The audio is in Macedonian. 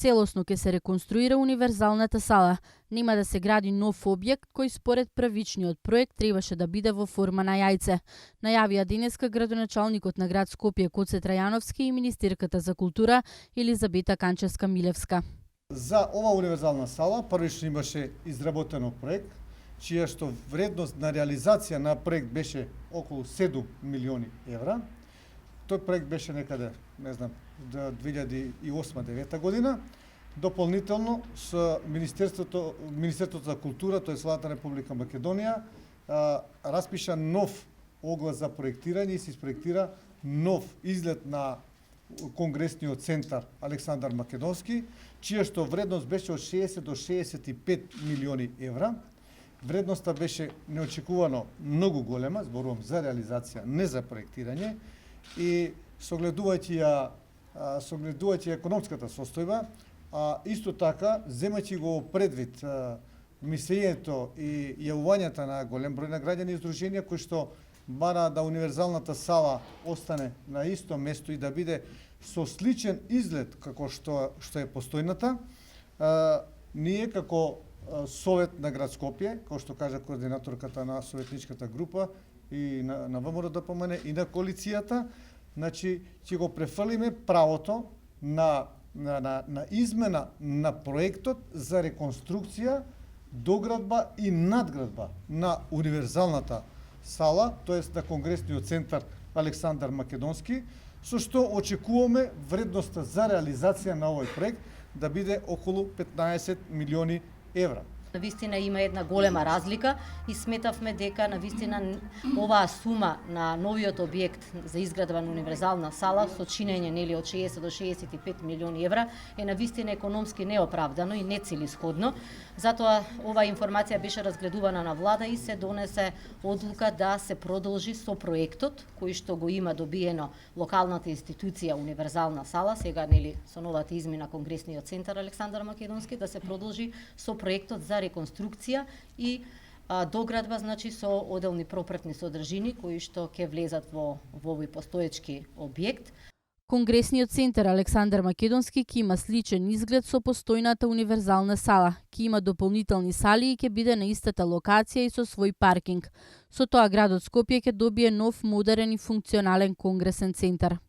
Целосно ќе се реконструира универзалната сала. Нема да се гради нов објект кој според првичниот проект требаше да биде во форма на јајце. Најавија денеска градоначалникот на град Скопје Гоце Трајановски и министерката за култура Елизабета Канчевска-Милевска. За ова универзална сала првично имаше изработено проект, чија што вредност на реализација на проект беше околу 7 милиони евра. Тој проект беше некаде, не знам, 2008-2009 година. Дополнително со Министерството за култура, тој Владата на Република Македонија, распиша нов оглас за проектирање и се isprojektира нов изглед на Конгресниот центар Александар Македонски, чија што вредност беше од 60 до 65 милиони евра. Вредноста беше неочекувано многу голема, зборувам за реализација, не за проектирање, и согледувајќи ја економската состојба, исто така, земајќи го предвид мислењето и јавувањата на голем број на граѓани и здруженија кои што бараат да универзалната сала остане на исто место и да биде со сличен изглед како што е постојната, ние како Совет на град Скопје, како што кажа координаторката на советничката група и на ВМРО ДПМН и на коалицијата, значи ќе го префрлиме правото на измена на проектот за реконструкција, доградба и надградба на универзалната сала, тоест на Конгресниот центар Александар Македонски, со што очекуваме вредноста за реализација на овој проект да биде околу 15 милиони евра. Навистина има една голема разлика и сметавме дека навистина оваа сума на новиот објект за изградба на универзална сала со чинење нели од 60 до 65 милиони евра е навистина економски неоправдано и нецелисходно. Затоа оваа информација беше разгледувана на влада и се донесе одлука да се продолжи со проектот кој што го има добиено локалната институција универзална сала, сега нели со новата измена Конгресниот центар Александар Македонски, да се продолжи со проектот за реконструкција и доградба, значи со оделни пропратни содржини кои што ќе влезат во овој постоечки објект. Конгресниот центар Александар Македонски ќе има сличен изглед со постојната универзална сала. Ќе има дополнителни сали и ќе биде на истата локација и со свој паркинг. Со тоа градот Скопје ќе добие нов, модерен и функционален конгресен центар.